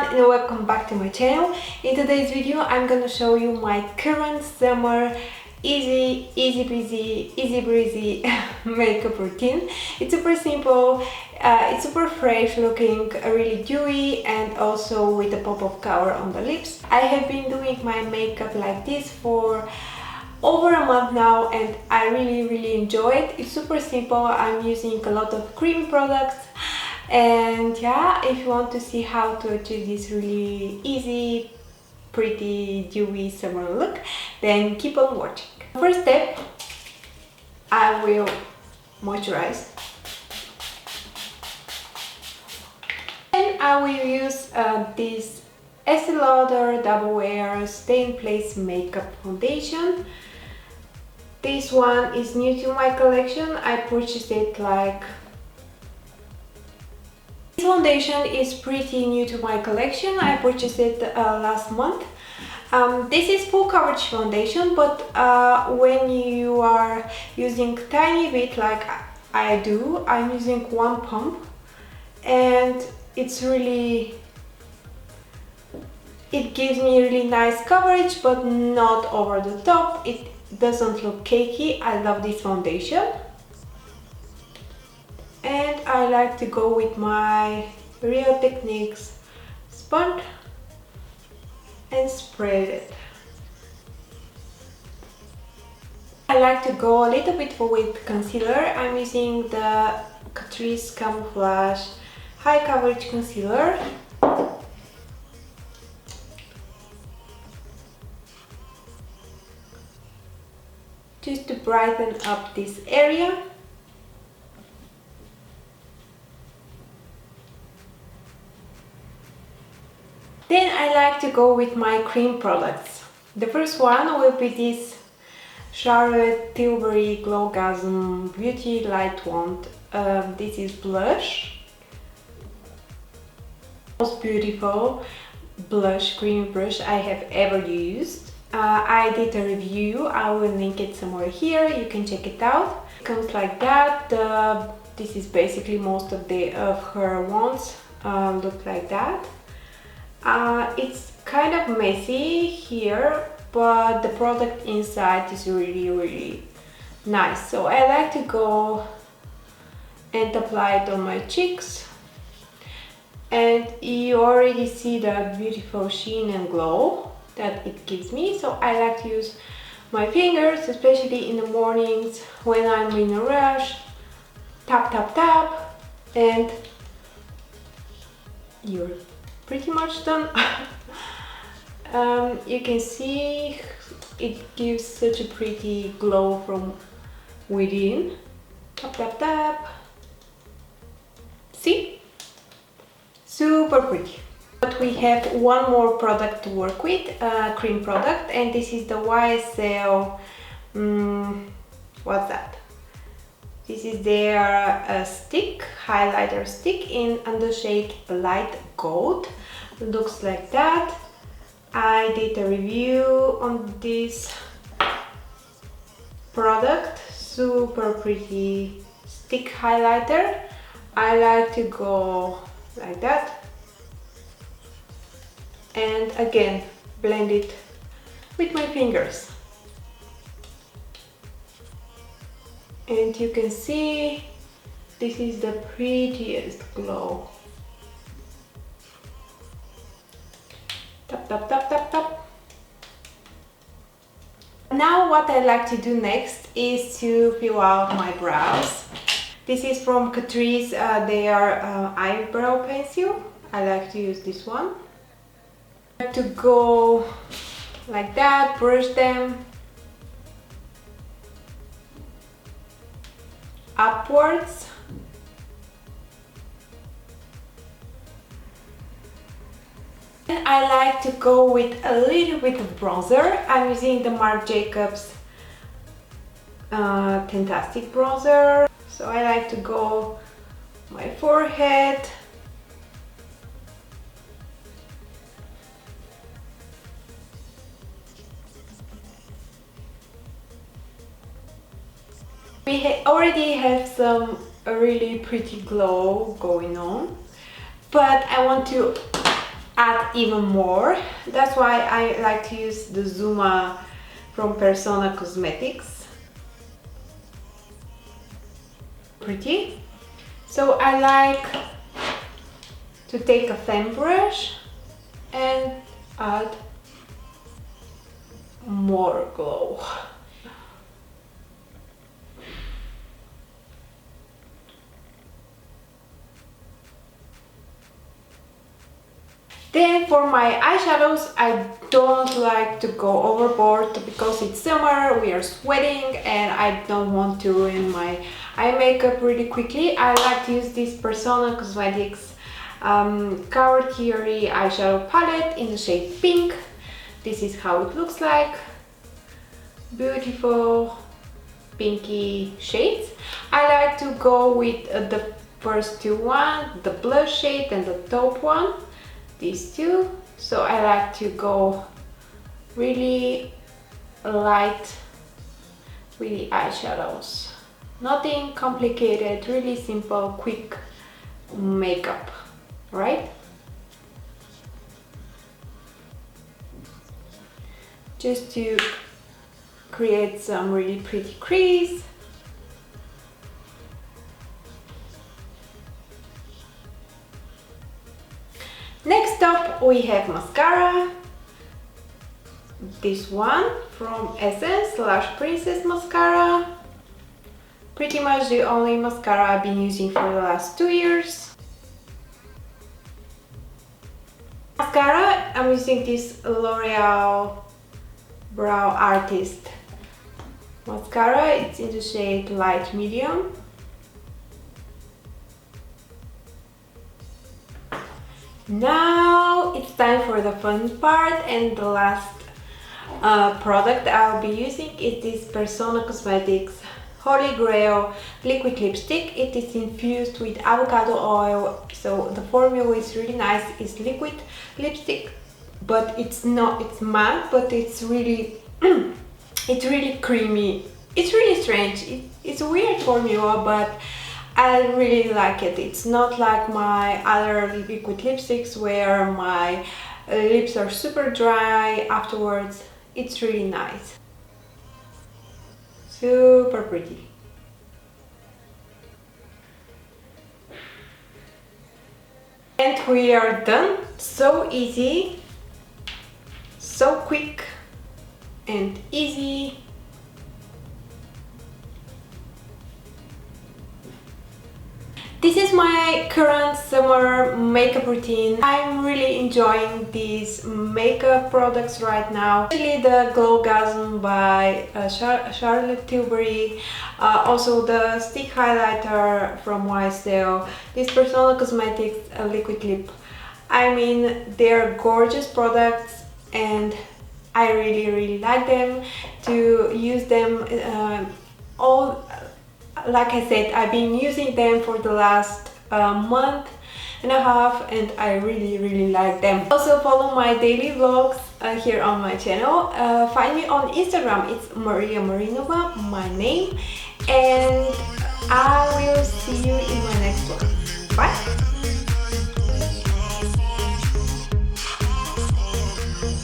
everyone and welcome back to my channel. In today's video I'm gonna show you my current summer easy peasy, easy breezy makeup routine. It's super simple, it's super fresh looking, really dewy and also with a pop of color on the lips. I have been doing my makeup like this for over a month now and I really enjoy it. It's super simple. I'm using a lot of creamy products. And yeah, if you want to see how to achieve this really easy, pretty, dewy summer look, then keep on watching. First step, I will moisturize. And I will use this Estee Lauder Double Wear Stay in Place Makeup Foundation. This one is new to my collection. I purchased it like... This foundation is pretty new to my collection. I purchased it last month. This is full coverage foundation, but when you are using tiny bit like I do, I'm using one pump and it's really... It gives me really nice coverage but not over the top. It doesn't look cakey. I love this foundation. And I like to go with my Real Techniques sponge and spread it. I like to go a little bit with concealer. I'm using the Catrice Camouflage High Coverage Concealer. Just to brighten up this area. Then I like to go with my cream products. The first one will be this Charlotte Tilbury Glowgasm Beauty Lightwand. This is blush. Most beautiful blush cream brush I have ever used. I did a review. I will link it somewhere here. You can check it out. It comes like that. This is basically most of her wands look like that. It's kind of messy here, but the product inside is really nice. So I like to go and apply it on my cheeks. And you already see that beautiful sheen and glow that it gives me. So I like to use my fingers, especially in the mornings when I'm in a rush. Tap, and you're pretty much done. You can see it gives such a pretty glow from within. Tap. See? Super pretty. But we have one more product to work with, cream product, and this is the YSL, what's that? This is their stick, highlighter stick in under shade light gold. It looks like that. I did a review on this product. Super pretty stick highlighter. I like to go like that. And again, blend it with my fingers. And you can see this is the prettiest glow. Tap. Now what I like to do next is to fill out my brows. This is from Catrice, their eyebrow pencil. I like to use this one. I like to go like that, brush them upwards. And I like to go with a little bit of bronzer. I'm using the Marc Jacobs Fantastic Bronzer. So I like to go my forehead. We already have some really pretty glow going on, but I want to add even more. That's why I like to use the Zuma from Persona Cosmetics. Pretty. So I like to take a fan brush and add more glow. Then for my eyeshadows, I don't like to go overboard because it's summer, we are sweating, and I don't want to ruin my eye makeup really quickly. I like to use this Persona Cosmetics Cover Theory eyeshadow palette in the shade Pink. This is how it looks like. Beautiful pinky shades. I like to go with the first two ones, the blush shade and the taupe one. These two. So I like to go really light with the eyeshadows. Nothing complicated, really simple, quick makeup, right? Just to create some really pretty crease. Next up we have mascara. This one from Essence, Lash Princess Mascara. Pretty much the only mascara I've been using for the last 2 years. Mascara, I'm using this L'Oreal Brow Artist mascara. It's in the shade Light Medium. Now it's time for the fun part, and the last product I'll be using is this Persona Cosmetics Holy Grail liquid lipstick. It is infused with avocado oil, so the formula is really nice. It's liquid lipstick, but it's matte, but it's really it's really creamy. It's really strange. It's a weird formula, but I really like it. It's not like my other liquid lipsticks where my lips are super dry afterwards. It's really nice. Super pretty. And we are done. So easy, so quick and easy. This is my current summer makeup routine. I'm really enjoying these makeup products right now, especially the Glowgasm by Charlotte Tilbury, also the stick highlighter from YSL, this Persona Cosmetics liquid lip. I mean, they're gorgeous products and I really like them. To use them like I said, I've been using them for the last month and a half, and I really like them. Also follow my daily vlogs here on my channel. Find me on Instagram, it's Mariya Marinova, my name, and I will see you in my next one. Bye!